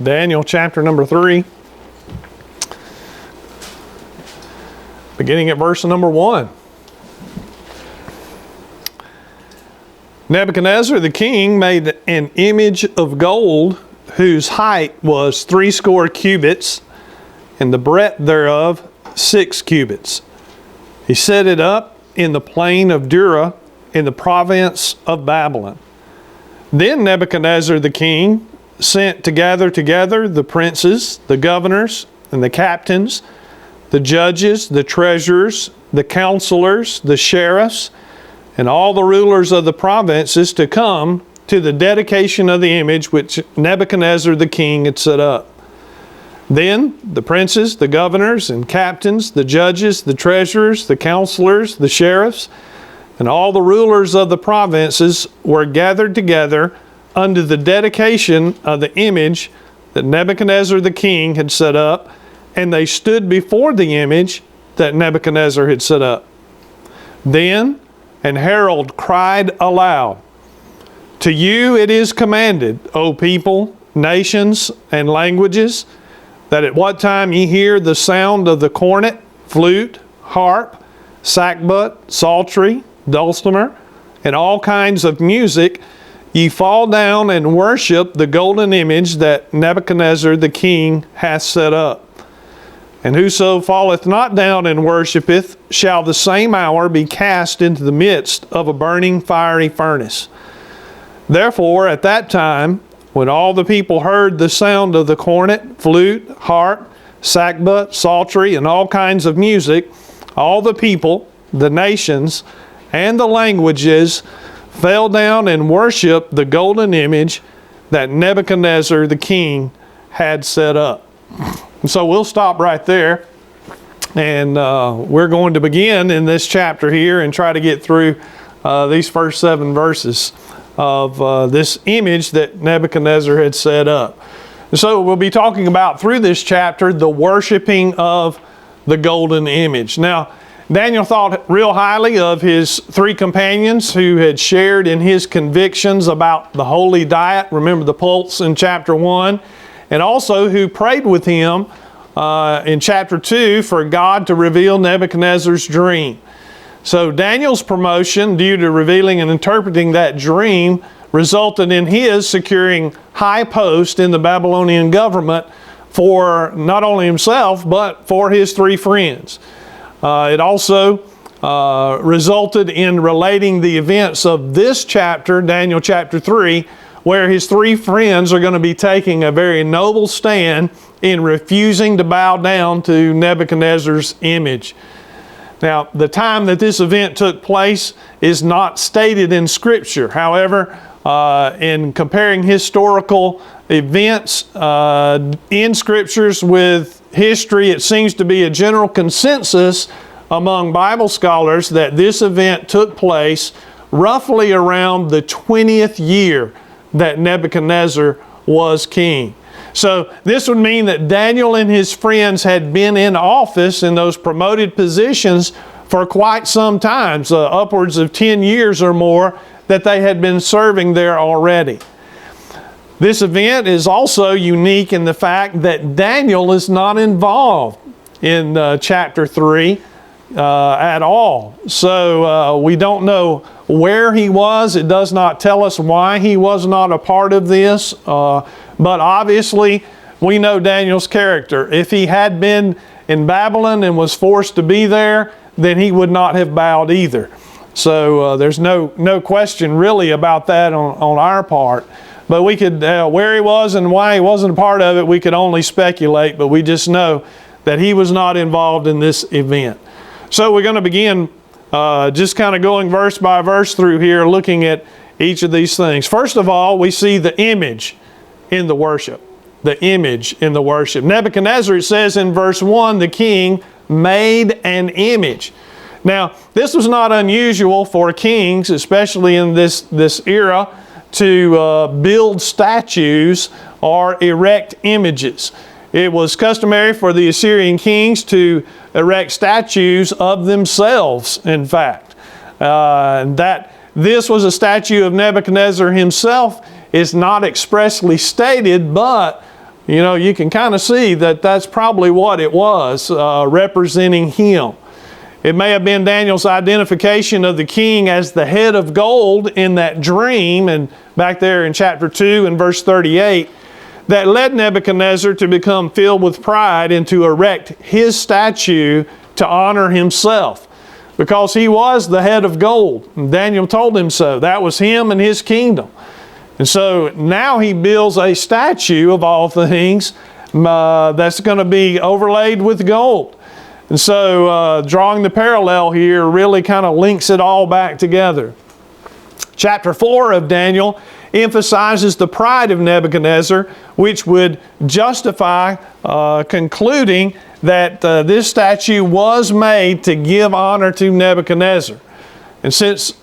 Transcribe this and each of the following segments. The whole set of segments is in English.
Daniel chapter number 3, beginning at verse number 1. Nebuchadnezzar the king made an image of gold whose height was 60 cubits, and the breadth thereof 6 cubits. He set it up in the plain of Dura in the province of Babylon. Then Nebuchadnezzar the king sent to gather together the princes, the governors, and the captains, the judges, the treasurers, the counselors, the sheriffs, and all the rulers of the provinces to come to the dedication of the image which Nebuchadnezzar the king had set up. Then the princes, the governors, and captains, the judges, the treasurers, the counselors, the sheriffs, and all the rulers of the provinces were gathered together under the dedication of the image that Nebuchadnezzar the king had set up, and they stood before the image that Nebuchadnezzar had set up. Then an herald cried aloud, "To you it is commanded, O people, nations, and languages, that at what time ye hear the sound of the cornet, flute, harp, sackbut, psaltery, dulcimer, and all kinds of music, ye fall down and worship the golden image that Nebuchadnezzar the king hath set up. And whoso falleth not down and worshipeth shall the same hour be cast into the midst of a burning fiery furnace. Therefore at that time, when all the people heard the sound of the cornet, flute, harp, sackbut, psaltery, and all kinds of music, all the people, the nations, and the languages fell down and worshiped the golden image that Nebuchadnezzar the king had set up." So we'll stop right there, and we're going to begin in this chapter here and try to get through these first 7 verses of this image that Nebuchadnezzar had set up. So we'll be talking about through this chapter the worshiping of the golden image. Now, Daniel thought real highly of his 3 companions who had shared in his convictions about the holy diet. Remember the pulse in chapter 1. And also who prayed with him in chapter 2 for God to reveal Nebuchadnezzar's dream. So Daniel's promotion due to revealing and interpreting that dream resulted in his securing high post in the Babylonian government for not only himself but for his 3 friends. It also resulted in relating the events of this chapter, Daniel chapter 3, where his 3 friends are going to be taking a very noble stand in refusing to bow down to Nebuchadnezzar's image. Now, the time that this event took place is not stated in Scripture. However, in comparing historical events in Scriptures with history, it seems to be a general consensus among Bible scholars that this event took place roughly around the 20th year that Nebuchadnezzar was king. So this would mean that Daniel and his friends had been in office in those promoted positions for quite some time, so upwards of 10 years or more that they had been serving there already. This event is also unique in the fact that Daniel is not involved in chapter 3 at all. So we don't know where he was. It does not tell us why he was not a part of this. But obviously, we know Daniel's character. If he had been in Babylon and was forced to be there, then he would not have bowed either. So there's no question really about that on our part. But we could, where he was and why he wasn't a part of it, we could only speculate. But we just know that he was not involved in this event. So we're going to begin just kind of going verse by verse through here, looking at each of these things. First of all, we see the image in the worship. The image in the worship. Nebuchadnezzar, it says in verse 1, the king made an image. Now, this was not unusual for kings, especially in this era, to build statues or erect images. It was customary for the Assyrian kings to erect statues of themselves, in fact. That this was a statue of Nebuchadnezzar himself is not expressly stated, but You know, you can kind of see that that's probably what it was, representing him. It may have been Daniel's identification of the king as the head of gold in that dream, and back there in chapter 2 and verse 38, that led Nebuchadnezzar to become filled with pride and to erect his statue to honor himself, because he was the head of gold. And Daniel told him so. That was him and his kingdom. And so now he builds a statue of all things that's going to be overlaid with gold. And so drawing the parallel here really kind of links it all back together. Chapter 4 of Daniel emphasizes the pride of Nebuchadnezzar, which would justify concluding that this statue was made to give honor to Nebuchadnezzar. And since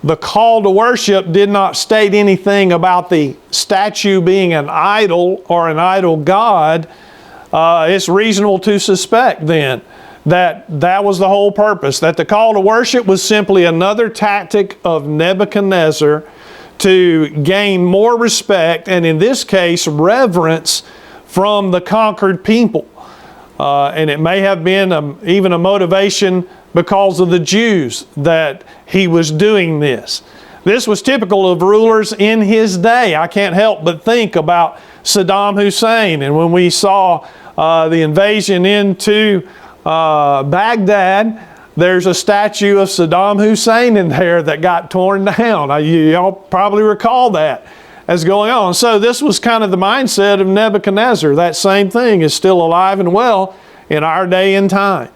the call to worship did not state anything about the statue being an idol or an idol god, it's reasonable to suspect then that that was the whole purpose, that the call to worship was simply another tactic of Nebuchadnezzar to gain more respect, and in this case, reverence from the conquered people. And it may have been even a motivation because of the Jews that he was doing this. This was typical of rulers in his day. I can't help but think about Saddam Hussein. And when we saw the invasion into Baghdad, there's a statue of Saddam Hussein in there that got torn down. Y'all probably recall that as going on. So this was kind of the mindset of Nebuchadnezzar. That same thing is still alive and well in our day and time.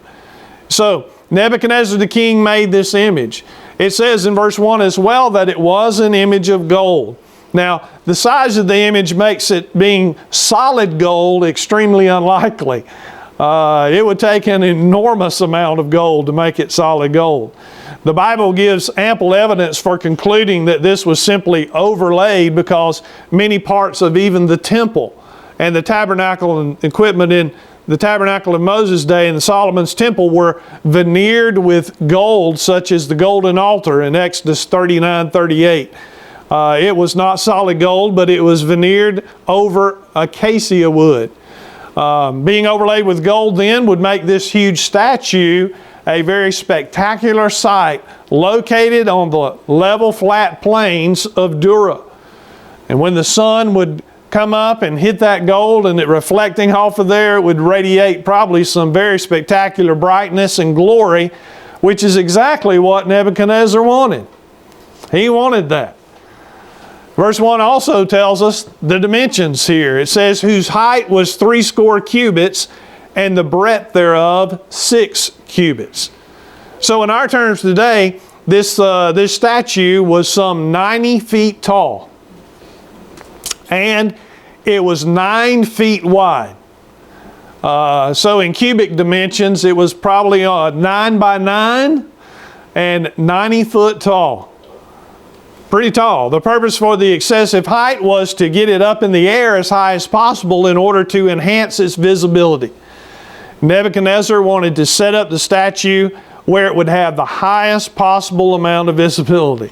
So Nebuchadnezzar the king made this image. It says in verse 1 as well that it was an image of gold. Now, the size of the image makes it being solid gold extremely unlikely. It would take an enormous amount of gold to make it solid gold. The Bible gives ample evidence for concluding that this was simply overlaid, because many parts of even the temple and the tabernacle and equipment in the tabernacle of Moses' day and Solomon's temple were veneered with gold, such as the golden altar in Exodus 39:38. It was not solid gold, but it was veneered over acacia wood. Being overlaid with gold then would make this huge statue a very spectacular sight, located on the level flat plains of Dura. And when the sun would come up and hit that gold, and it reflecting off of there, it would radiate probably some very spectacular brightness and glory, which is exactly what Nebuchadnezzar wanted. He wanted that. Verse 1 also tells us the dimensions here. It says, whose height was 80 cubits, and the breadth thereof 6 cubits. So in our terms today, this statue was some 90 feet tall. And it was 9 feet wide. So in cubic dimensions, it was probably 9 by 9 and 90 foot tall. Pretty tall. The purpose for the excessive height was to get it up in the air as high as possible in order to enhance its visibility. Nebuchadnezzar wanted to set up the statue where it would have the highest possible amount of visibility.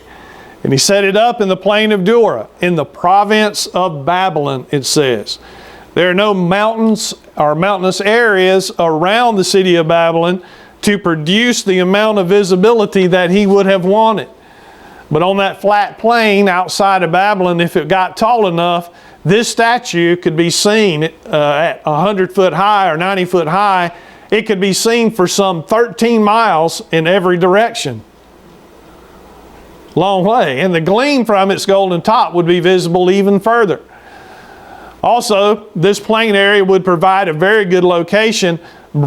And he set it up in the plain of Dura, in the province of Babylon, it says. There are no mountains or mountainous areas around the city of Babylon to produce the amount of visibility that he would have wanted. But on that flat plain outside of Babylon, if it got tall enough, this statue could be seen at 100 foot high or 90 foot high. It could be seen for some 13 miles in every direction. Long way. And the gleam from its golden top would be visible even further. Also, this plain area would provide a very good location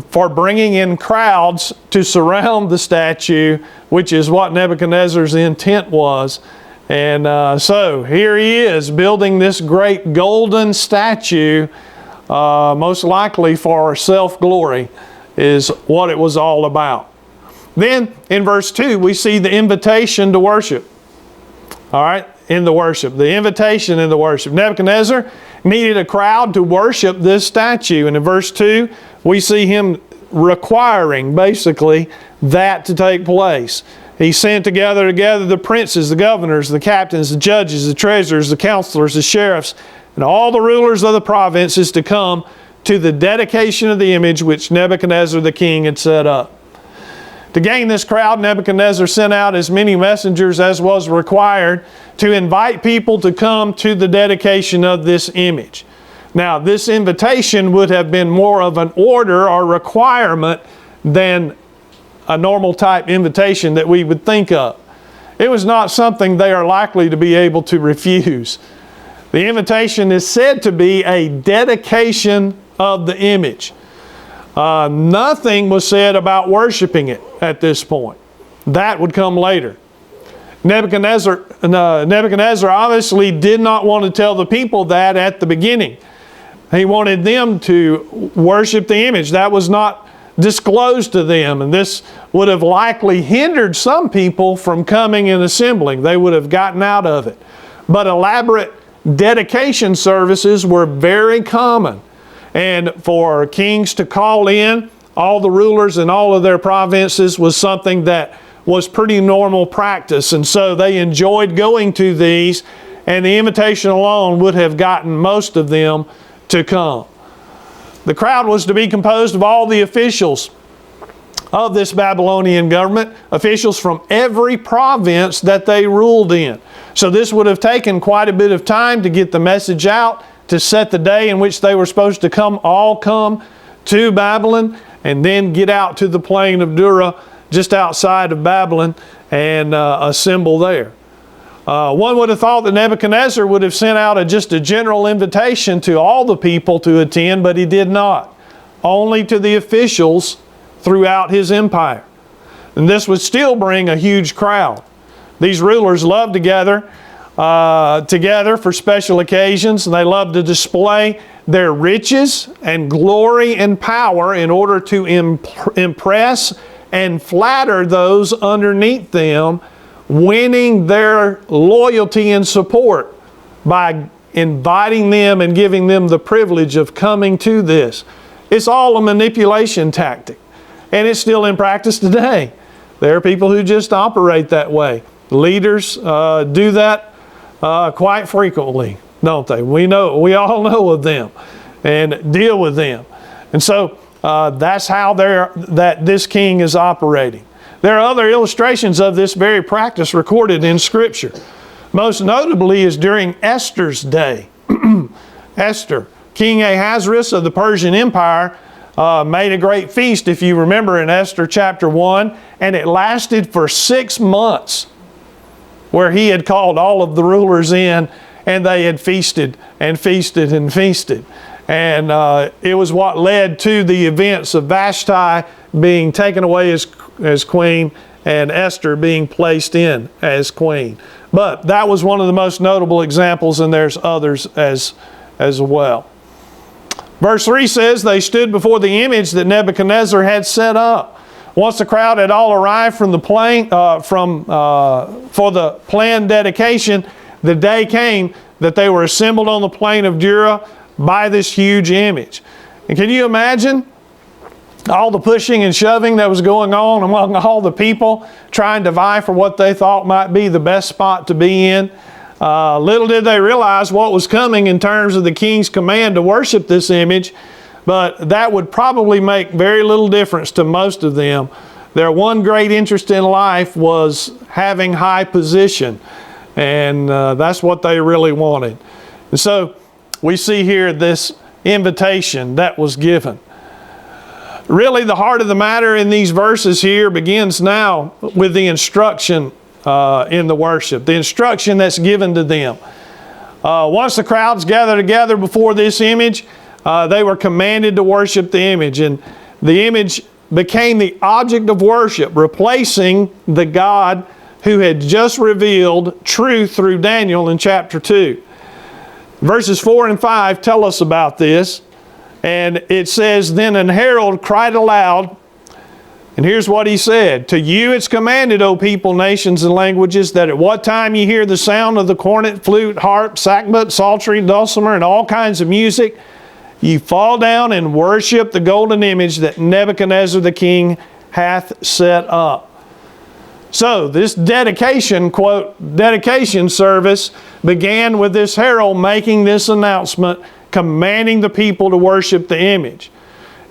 for bringing in crowds to surround the statue, which is what Nebuchadnezzar's intent was. And so here he is building this great golden statue, most likely for self-glory, is what it was all about. Then in verse 2, we see the invitation to worship. All right, in the worship, the invitation in the worship. Nebuchadnezzar needed a crowd to worship this statue. And in verse 2, we see him requiring, basically, that to take place. He sent together the princes, the governors, the captains, the judges, the treasurers, the counselors, the sheriffs, and all the rulers of the provinces to come to the dedication of the image which Nebuchadnezzar the king had set up. To gain this crowd, Nebuchadnezzar sent out as many messengers as was required to invite people to come to the dedication of this image. Now, this invitation would have been more of an order or requirement than a normal type invitation that we would think of. It was not something they are likely to be able to refuse. The invitation is said to be a dedication of the image. Nothing was said about worshiping it at this point. That would come later. Nebuchadnezzar obviously did not want to tell the people that at the beginning. He wanted them to worship the image. That was not disclosed to them, and this would have likely hindered some people from coming and assembling. They would have gotten out of it. But elaborate dedication services were very common. And for kings to call in all the rulers in all of their provinces was something that was pretty normal practice. And so they enjoyed going to these, and the invitation alone would have gotten most of them to come. The crowd was to be composed of all the officials of this Babylonian government, officials from every province that they ruled in. So this would have taken quite a bit of time to get the message out, to set the day in which they were supposed to all come to Babylon, and then get out to the plain of Dura just outside of Babylon and assemble there. One would have thought that Nebuchadnezzar would have sent out just a general invitation to all the people to attend, but he did not. Only to the officials throughout his empire. And this would still bring a huge crowd. These rulers loved to gather together for special occasions, and they loved to display their riches and glory and power in order to impress and flatter those underneath them, winning their loyalty and support by inviting them and giving them the privilege of coming to this. It's all a manipulation tactic, and it's still in practice today. There are people who just operate that way. Leaders do that quite frequently, don't they? We all know of them and deal with them. And so that's how this king is operating. There are other illustrations of this very practice recorded in Scripture. Most notably is during Esther's day. Esther, King Ahasuerus of the Persian Empire, made a great feast, if you remember, in Esther chapter 1, and it lasted for 6 months, where he had called all of the rulers in, and they had feasted and feasted and feasted. And it was what led to the events of Vashti being taken away as queen and Esther being placed in as queen. But that was one of the most notable examples, and there's others as well. Verse 3 says, they stood before the image that Nebuchadnezzar had set up. Once the crowd had all arrived from the plain, for the planned dedication, the day came that they were assembled on the plain of Dura by this huge image. And can you imagine all the pushing and shoving that was going on among all the people trying to vie for what they thought might be the best spot to be in? Little did they realize what was coming in terms of the king's command to worship this image, but that would probably make very little difference to most of them. Their one great interest in life was having high position, and that's what they really wanted. And so we see here this invitation that was given. Really, the heart of the matter in these verses here begins now with the instruction in the worship, the instruction that's given to them. Once the crowds gathered together before this image, they were commanded to worship the image, and the image became the object of worship, replacing the God who had just revealed truth through Daniel in chapter 2. Verses 4 and 5 tell us about this, and it says, then an herald cried aloud, and here's what he said, to you it's commanded, O people, nations, and languages, that at what time you hear the sound of the cornet, flute, harp, sackbut, psaltery, dulcimer, and all kinds of music, you fall down and worship the golden image that Nebuchadnezzar the king hath set up. So this dedication, quote, dedication service began with this herald making this announcement, commanding the people to worship the image.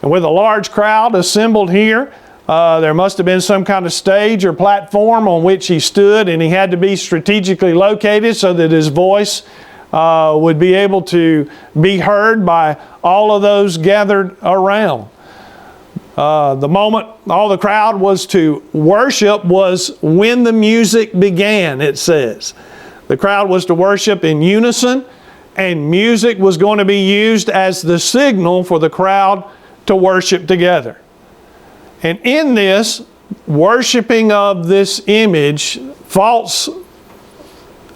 And with a large crowd assembled here, there must have been some kind of stage or platform on which he stood, and he had to be strategically located so that his voice would be able to be heard by all of those gathered around. The moment all the crowd was to worship was when the music began, it says. The crowd was to worship in unison, and music was going to be used as the signal for the crowd to worship together. And in this worshiping of this image, a false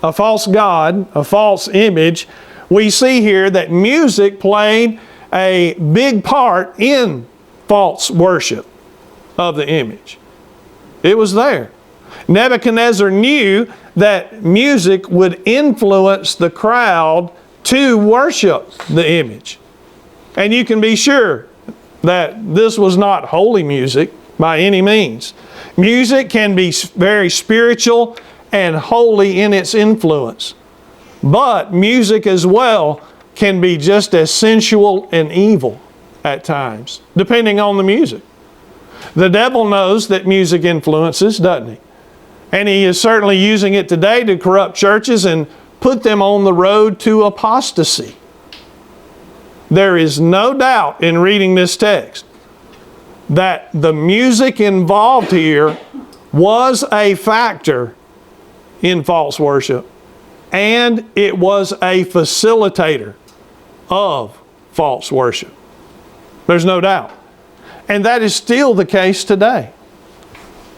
god, a false image, we see here that music played a big part in false worship of the image. It was there. Nebuchadnezzar knew that music would influence the crowd to worship the image. And you can be sure that this was not holy music by any means. Music can be very spiritual and holy in its influence. But music as well can be just as sensual and evil at times, depending on the music. The devil knows that music influences, doesn't he? And he is certainly using it today to corrupt churches and put them on the road to apostasy. There is no doubt in reading this text that the music involved here was a factor in false worship, and it was a facilitator of false worship. There's no doubt. And that is still the case today.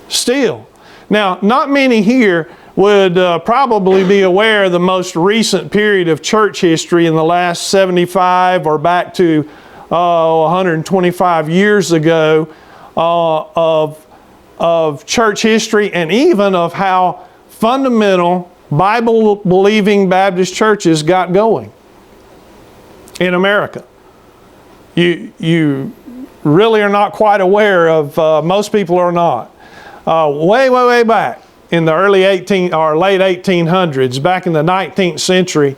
Still. Now, not many here would probably be aware of the most recent period of church history in the last 75 or back to 125 years ago of church history, and even of how fundamental Bible-believing Baptist churches got going in America. You really are not quite aware of, most people are not. Way back in the late 1800s, back in the 19th century,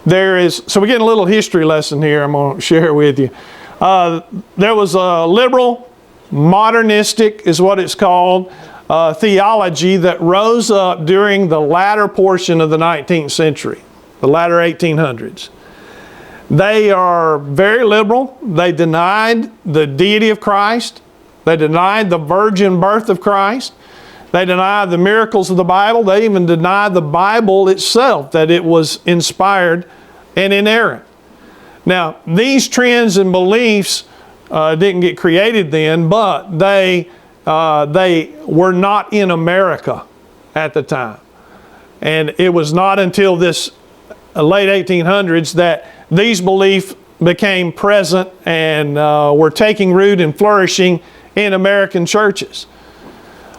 so we're getting a little history lesson here I'm going to share with you. There was a liberal, modernistic is what it's called, theology that rose up during the latter portion of the 19th century, the latter 1800s. They are very liberal. They denied the deity of Christ. They denied the virgin birth of Christ. They denied the miracles of the Bible. They even denied the Bible itself, that it was inspired and inerrant. Now, these trends and beliefs didn't get created then, but they were not in America at the time. And it was not until this late 1800s that these beliefs became present and were taking root and flourishing in American churches.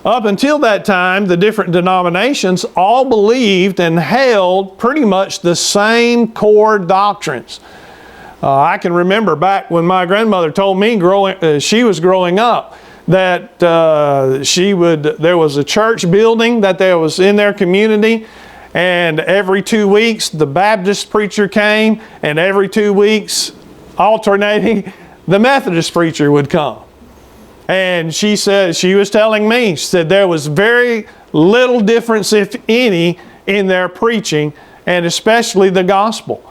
Up until that time, the different denominations all believed and held pretty much the same core doctrines. I can remember back when my grandmother told me she was growing up that there was a church building that there was in their community, and every 2 weeks the Baptist preacher came, and every 2 weeks alternating the Methodist preacher would come. And she said, she was telling me, she said there was very little difference, if any, in their preaching, and especially the gospel.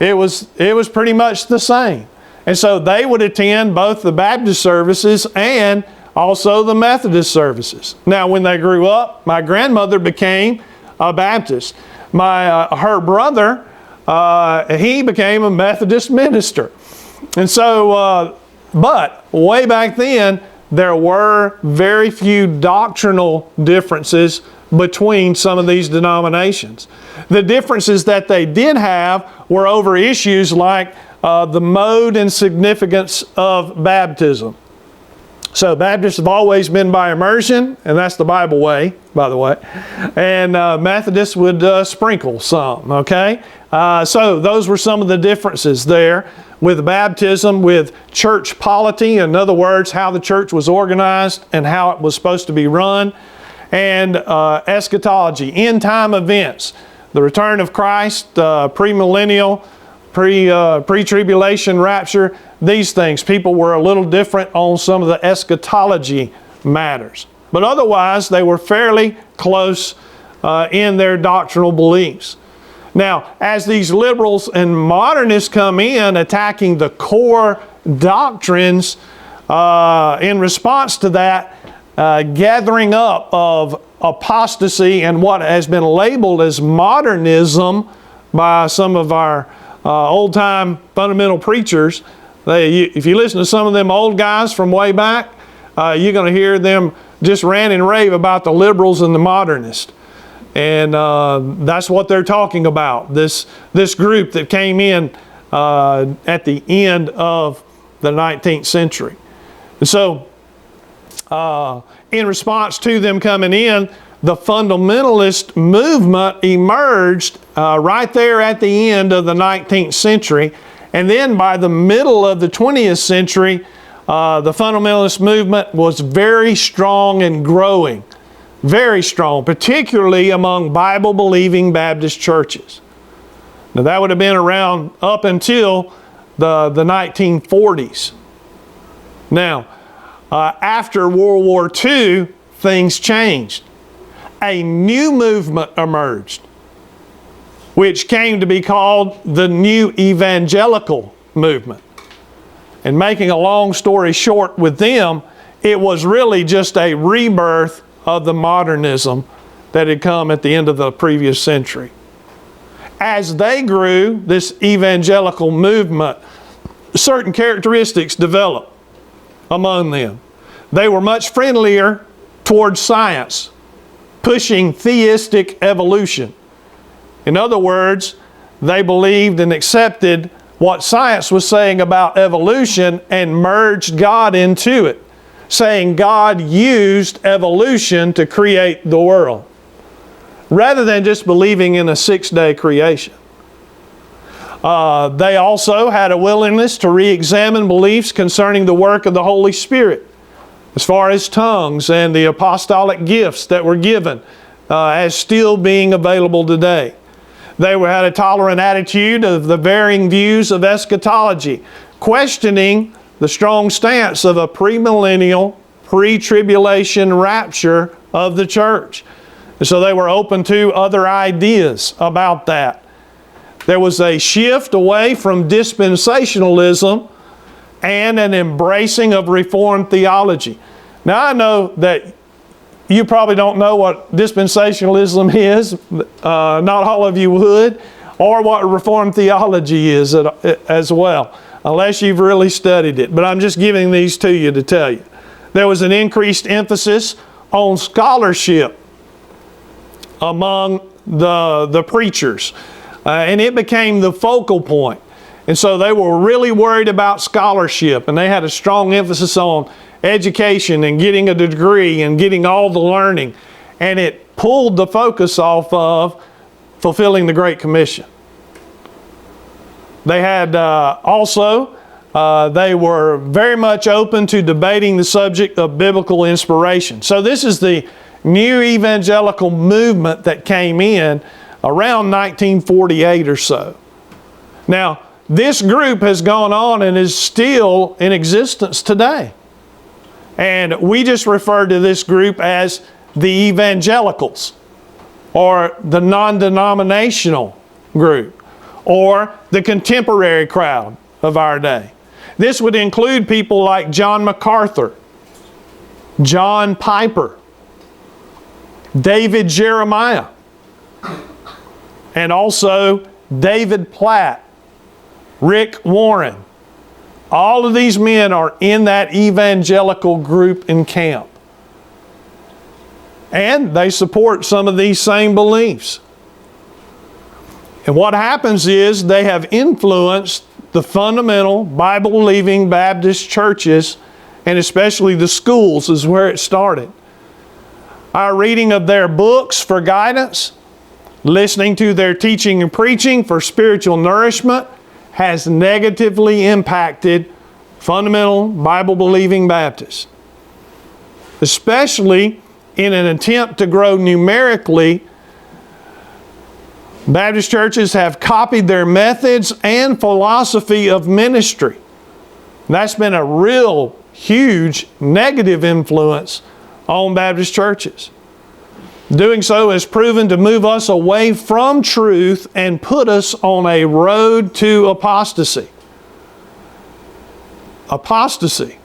It was pretty much the same. And so they would attend both the Baptist services and also the Methodist services. Now, when they grew up, my grandmother became a Baptist. Her brother, he became a Methodist minister. And so, but way back then, there were very few doctrinal differences between some of these denominations. The differences that they did have were over issues like the mode and significance of baptism. So Baptists have always been by immersion, and that's the Bible way, by the way. And Methodists would sprinkle some, okay? So those were some of the differences there with baptism, with church polity, in other words, how the church was organized and how it was supposed to be run. and eschatology, end time events, the return of Christ, premillennial, pre-tribulation rapture, these things. People were a little different on some of the eschatology matters. But otherwise, they were fairly close in their doctrinal beliefs. Now, as these liberals and modernists come in attacking the core doctrines, in response to that, gathering up of apostasy and what has been labeled as modernism by some of our old-time fundamental preachers. If you listen to some of them old guys from way back, you're going to hear them just rant and rave about the liberals and the modernists. And that's what they're talking about, this group that came in at the end of the 19th century. And so, in response to them coming in, the fundamentalist movement emerged right there at the end of the 19th century. And then by the middle of the 20th century, the fundamentalist movement was very strong and growing. Very strong, particularly among Bible-believing Baptist churches. Now that would have been around up until the 1940s. Now, after World War II, things changed. A new movement emerged, which came to be called the New Evangelical Movement. And making a long story short with them, it was really just a rebirth of the modernism that had come at the end of the previous century. As they grew, this evangelical movement, certain characteristics developed among them. They were much friendlier towards science, pushing theistic evolution. In other words, they believed and accepted what science was saying about evolution and merged God into it, saying God used evolution to create the world, rather than just believing in a 6-day creation. They also had a willingness to re-examine beliefs concerning the work of the Holy Spirit, as far as tongues and the apostolic gifts that were given as still being available today. They had a tolerant attitude of the varying views of eschatology, questioning the strong stance of a premillennial, pre-tribulation rapture of the church. And so they were open to other ideas about that. There was a shift away from dispensationalism and an embracing of Reformed theology. Now I know that you probably don't know what dispensationalism is, not all of you would, or what Reformed theology is as well, unless you've really studied it. But I'm just giving these to you to tell you. There was an increased emphasis on scholarship among the preachers, and it became the focal point. And so they were really worried about scholarship, and they had a strong emphasis on education and getting a degree and getting all the learning. And it pulled the focus off of fulfilling the Great Commission. They had they were very much open to debating the subject of biblical inspiration. So this is the new evangelical movement that came in around 1948 or so. Now, this group has gone on and is still in existence today. And we just refer to this group as the evangelicals, or the non-denominational group, or the contemporary crowd of our day. This would include people like John MacArthur, John Piper, David Jeremiah, and also David Platt, Rick Warren. All of these men are in that evangelical group and camp. And they support some of these same beliefs. And what happens is they have influenced the fundamental Bible-believing Baptist churches, and especially the schools is where it started. Our reading of their books for guidance, listening to their teaching and preaching for spiritual nourishment, has negatively impacted fundamental Bible-believing Baptists, especially in an attempt to grow numerically, Baptist churches have copied their methods and philosophy of ministry. That's been a real huge negative influence on Baptist churches. Doing so has proven to move us away from truth and put us on a road to apostasy. Apostasy,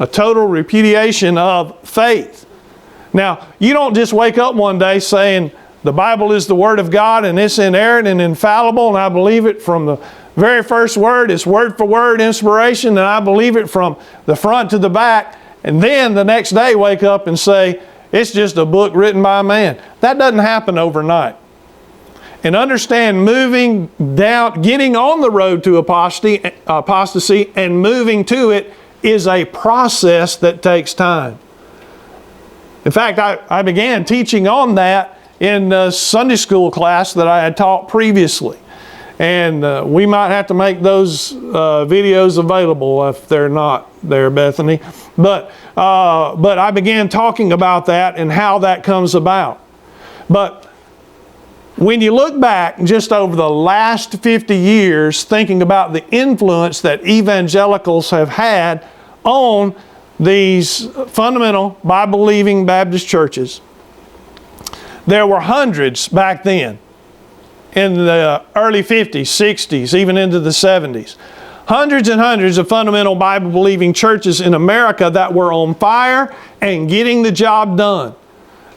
a total repudiation of faith. Now, you don't just wake up one day saying, the Bible is the Word of God and it's inerrant and infallible, and I believe it from the very first word. It's word for word inspiration, and I believe it from the front to the back. And then the next day wake up and say, it's just a book written by a man. That doesn't happen overnight. And understand, moving down, getting on the road to apostasy and moving to it is a process that takes time. In fact, I began teaching on that in a Sunday school class that I had taught previously. And we might have to make those videos available if they're not there, Bethany. But I began talking about that and how that comes about. But when you look back just over the last 50 years, thinking about the influence that evangelicals have had on these fundamental Bible-believing Baptist churches, there were hundreds back then, in the early 50s, 60s, even into the 70s. Hundreds and hundreds of fundamental Bible-believing churches in America that were on fire and getting the job done.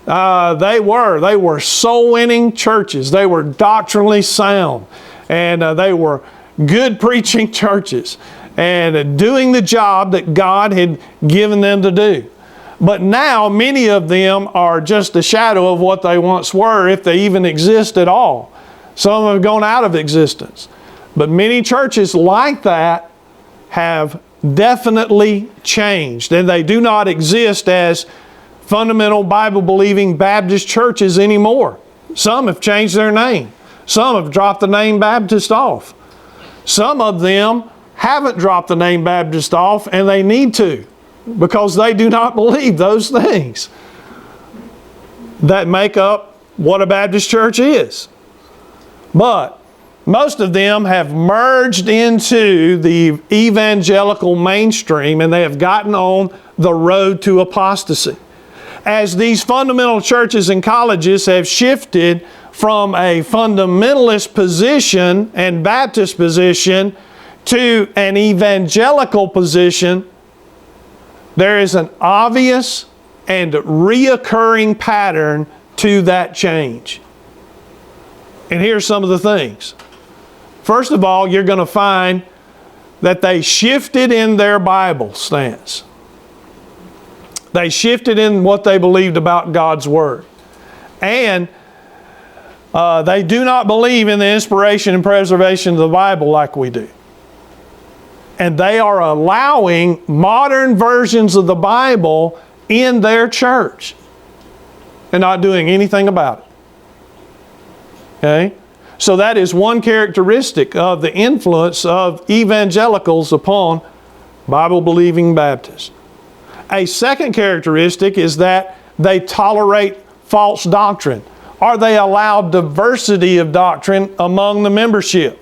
They were soul-winning churches. They were doctrinally sound. And they were good preaching churches. And doing the job that God had given them to do. But now many of them are just a shadow of what they once were, if they even exist at all. Some have gone out of existence. But many churches like that have definitely changed. And they do not exist as fundamental Bible-believing Baptist churches anymore. Some have changed their name. Some have dropped the name Baptist off. Some of them haven't dropped the name Baptist off, and they need to, because they do not believe those things that make up what a Baptist church is. But most of them have merged into the evangelical mainstream, and they have gotten on the road to apostasy. As these fundamental churches and colleges have shifted from a fundamentalist position and Baptist position to an evangelical position, there is an obvious and reoccurring pattern to that change. And here's some of the things. First of all, you're going to find that they shifted in their Bible stance. They shifted in what they believed about God's Word. And they do not believe in the inspiration and preservation of the Bible like we do. And they are allowing modern versions of the Bible in their church and not doing anything about it. Okay? So that is one characteristic of the influence of evangelicals upon Bible-believing Baptists. A second characteristic is that they tolerate false doctrine, or they allow diversity of doctrine among the membership,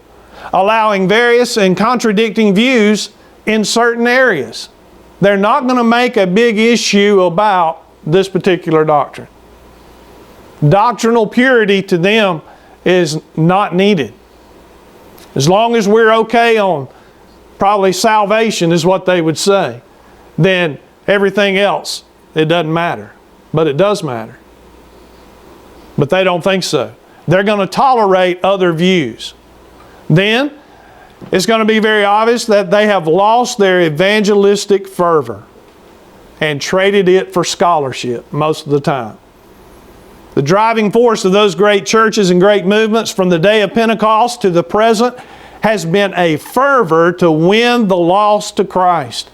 allowing various and contradicting views in certain areas. They're not going to make a big issue about this particular doctrine. Doctrinal purity to them is not needed. As long as we're okay on probably salvation is what they would say, then everything else, it doesn't matter. But it does matter. But they don't think so. They're going to tolerate other views. Then it's going to be very obvious that they have lost their evangelistic fervor and traded it for scholarship most of the time. The driving force of those great churches and great movements from the day of Pentecost to the present has been a fervor to win the lost to Christ.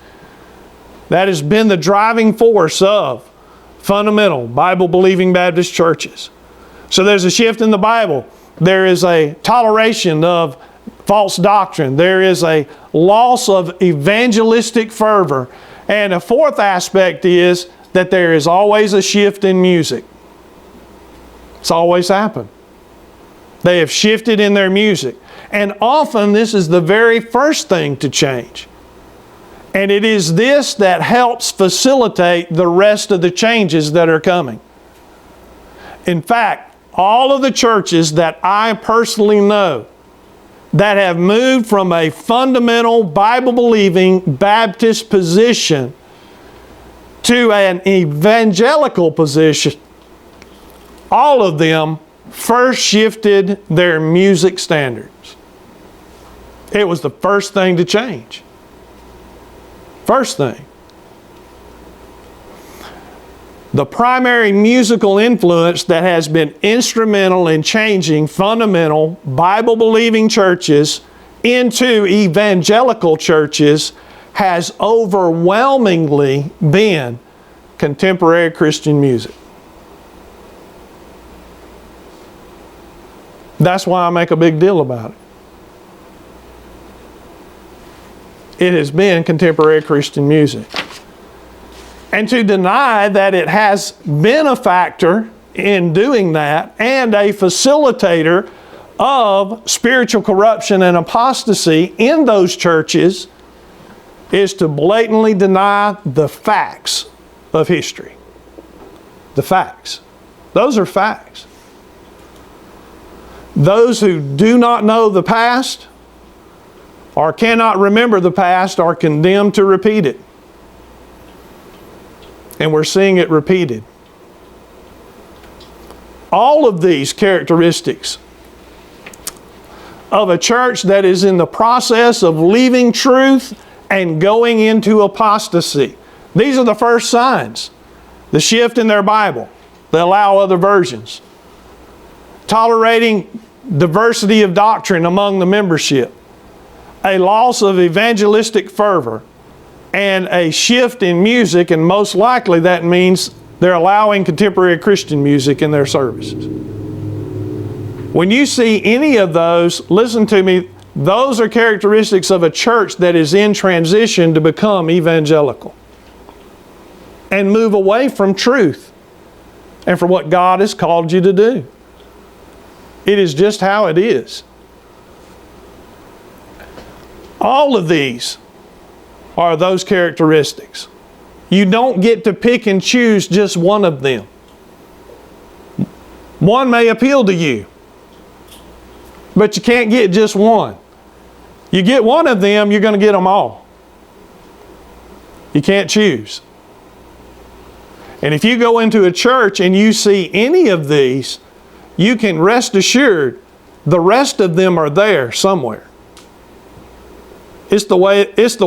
That has been the driving force of fundamental Bible-believing Baptist churches. So there's a shift in the Bible. There is a toleration of false doctrine. There is a loss of evangelistic fervor. And a fourth aspect is that there is always a shift in music. It's always happened. They have shifted in their music. And often this is the very first thing to change. And it is this that helps facilitate the rest of the changes that are coming. In fact, all of the churches that I personally know that have moved from a fundamental Bible-believing Baptist position to an evangelical position, all of them first shifted their music standards. It was the first thing to change. First thing. The primary musical influence that has been instrumental in changing fundamental Bible-believing churches into evangelical churches has overwhelmingly been contemporary Christian music. That's why I make a big deal about it. It has been contemporary Christian music. And to deny that it has been a factor in doing that and a facilitator of spiritual corruption and apostasy in those churches is to blatantly deny the facts of history. The facts. Those are facts. Those who do not know the past or cannot remember the past are condemned to repeat it. And we're seeing it repeated. All of these characteristics of a church that is in the process of leaving truth and going into apostasy. These are the first signs. The shift in their Bible. They allow other versions. Tolerating diversity of doctrine among the membership. A loss of evangelistic fervor. And a shift in music, and most likely that means they're allowing contemporary Christian music in their services. When you see any of those, listen to me, those are characteristics of a church that is in transition to become evangelical and move away from truth and from what God has called you to do. It is just how it is. All of these are those characteristics. You don't get to pick and choose just one of them. One may appeal to you, but you can't get just one. You get one of them, you're going to get them all. You can't choose. And if you go into a church and you see any of these, you can rest assured the rest of them are there somewhere. It's the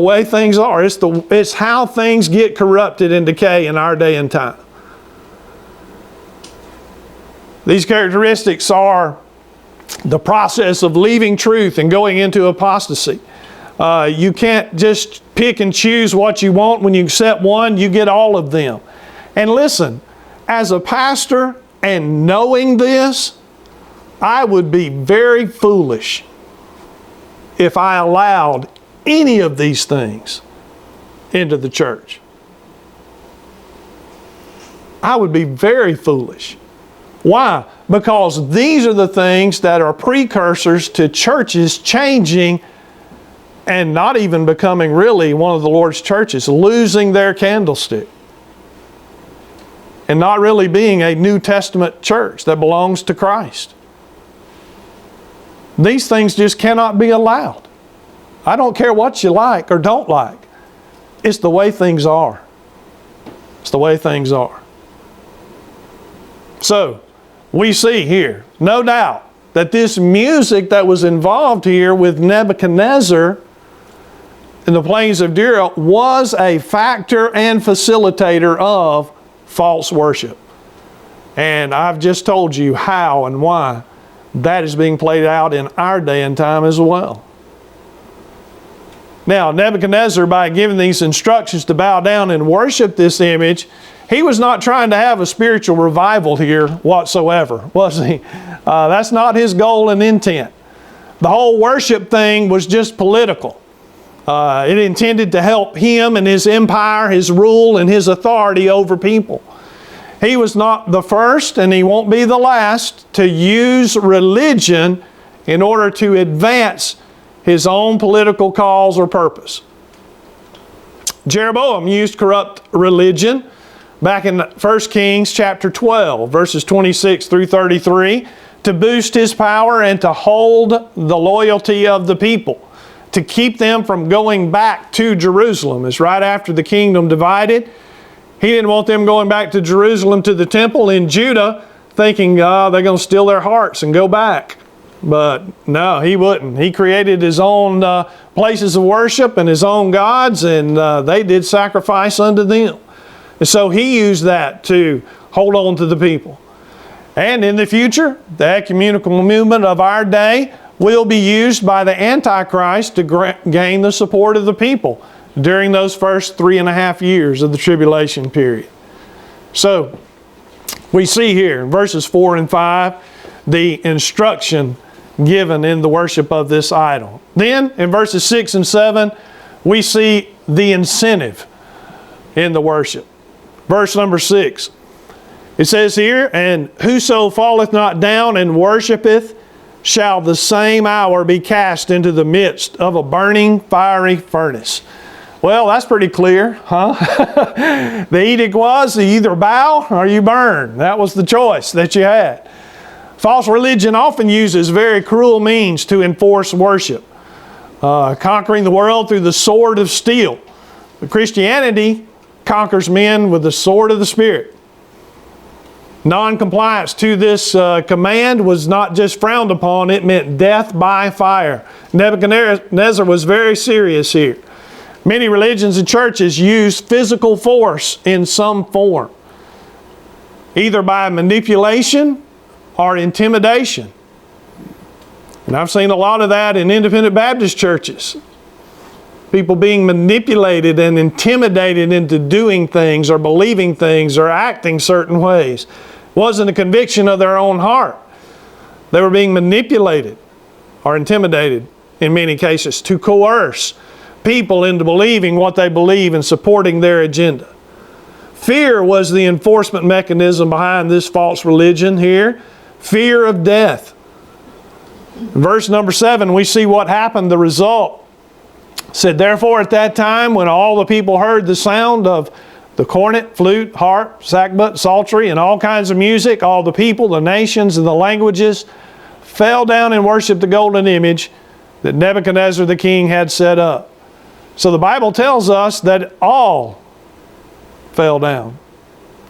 way things are. It's how things get corrupted and decay in our day and time. These characteristics are the process of leaving truth and going into apostasy. You can't just pick and choose what you want. When you accept one, you get all of them. And listen, as a pastor and knowing this, I would be very foolish if I allowed any of these things into the church. I would be very foolish. Why? Because these are the things that are precursors to churches changing and not even becoming really one of the Lord's churches, losing their candlestick and not really being a New Testament church that belongs to Christ. These things just cannot be allowed. I don't care what you like or don't like. It's the way things are. It's the way things are. So, we see here, no doubt, that this music that was involved here with Nebuchadnezzar in the plains of Dura was a factor and facilitator of false worship. And I've just told you how and why that is being played out in our day and time as well. Now, Nebuchadnezzar, by giving these instructions to bow down and worship this image, he was not trying to have a spiritual revival here whatsoever, was he? That's not his goal and intent. The whole worship thing was just political. It intended to help him and his empire, his rule, and his authority over people. He was not the first, and he won't be the last, to use religion in order to advance his own political cause or purpose. Jeroboam used corrupt religion back in 1 Kings chapter 12, verses 26 through 33, to boost his power and to hold the loyalty of the people, to keep them from going back to Jerusalem. It's right after the kingdom divided. He didn't want them going back to Jerusalem to the temple in Judah, thinking, they're going to steal their hearts and go back. But no, he wouldn't. He created his own places of worship and his own gods, and they did sacrifice unto them. And so he used that to hold on to the people. And in the future, the ecumenical movement of our day will be used by the Antichrist to gain the support of the people during those first 3.5 years of the tribulation period. So, we see here in verses 4 and 5 the instruction given in the worship of this idol. Then, in verses 6 and 7, we see the incentive in the worship. Verse number 6. It says here, "And whoso falleth not down and worshipeth shall the same hour be cast into the midst of a burning fiery furnace." Well, that's pretty clear, huh? The edict was, you either bow or you burn. That was the choice that you had. False religion often uses very cruel means to enforce worship, conquering the world through the sword of steel. But Christianity conquers men with the sword of the Spirit. Non-compliance to this command was not just frowned upon, it meant death by fire. Nebuchadnezzar was very serious here. Many religions and churches use physical force in some form, either by manipulation or intimidation. And I've seen a lot of that in independent Baptist churches. People being manipulated and intimidated into doing things or believing things or acting certain ways. It wasn't a conviction of their own heart. They were being manipulated or intimidated in many cases to coerce people into believing what they believe and supporting their agenda. Fear was the enforcement mechanism behind this false religion here. Fear of death. In verse number 7, we see what happened, the result. It said, "Therefore at that time when all the people heard the sound of the cornet, flute, harp, sackbut, psaltery, and all kinds of music, all the people, the nations, and the languages fell down and worshiped the golden image that Nebuchadnezzar the king had set up." So the Bible tells us that all fell down.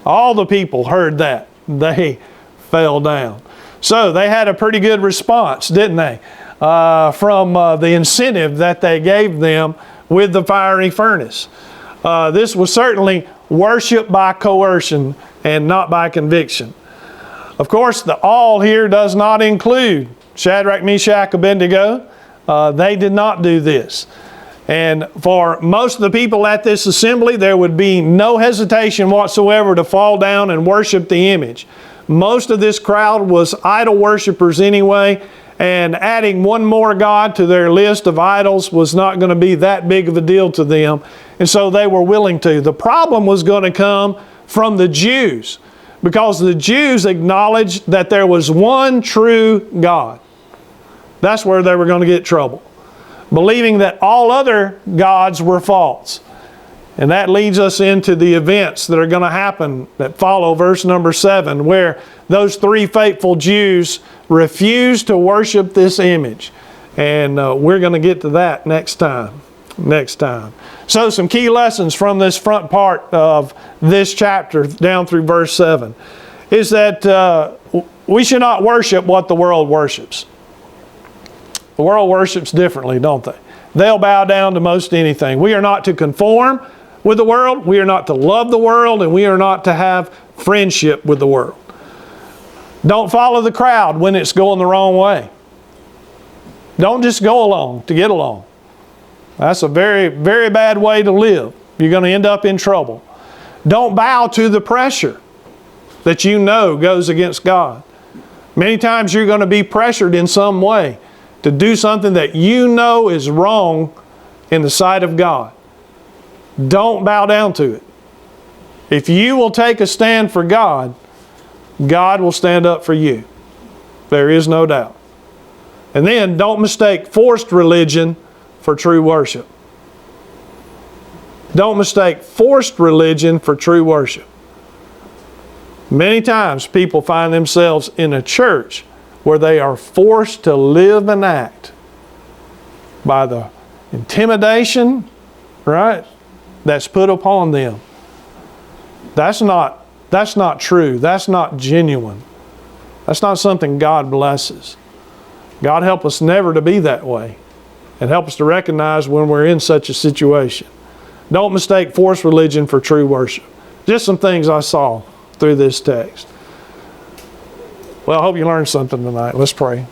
All the people heard that. They fell down. So they had a pretty good response, didn't they? From the incentive that they gave them with the fiery furnace. This was certainly worship by coercion and not by conviction. Of course, the all here does not include Shadrach, Meshach, Abednego. They did not do this. And for most of the people at this assembly, there would be no hesitation whatsoever to fall down and worship the image. Most of this crowd was idol worshipers anyway, and adding one more god to their list of idols was not going to be that big of a deal to them, and so they were willing to. The problem was going to come from the Jews, because the Jews acknowledged that there was one true God. That's where they were going to get trouble, believing that all other gods were false. And that leads us into the events that are going to happen that follow verse number 7, where those 3 faithful Jews refused to worship this image. And we're going to get to that next time. So some key lessons from this front part of this chapter down through verse 7 is that we should not worship what the world worships. The world worships differently, don't they? They'll bow down to most anything. We are not to conform with the world. We are not to love the world, and we are not to have friendship with the world. Don't follow the crowd when it's going the wrong way. Don't just go along to get along. That's a very, very bad way to live. You're going to end up in trouble. Don't bow to the pressure that you know goes against God. Many times you're going to be pressured in some way to do something that you know is wrong in the sight of God. Don't bow down to it. If you will take a stand for God, God will stand up for you. There is no doubt. And then don't mistake forced religion for true worship. Don't mistake forced religion for true worship. Many times people find themselves in a church where they are forced to live and act by the intimidation, right, that's put upon them. That's not true. That's not genuine. That's not something God blesses. God help us never to be that way, and help us to recognize when we're in such a situation. Don't mistake forced religion for true worship. Just some things I saw through this text. Well, I hope you learned something tonight. Let's pray.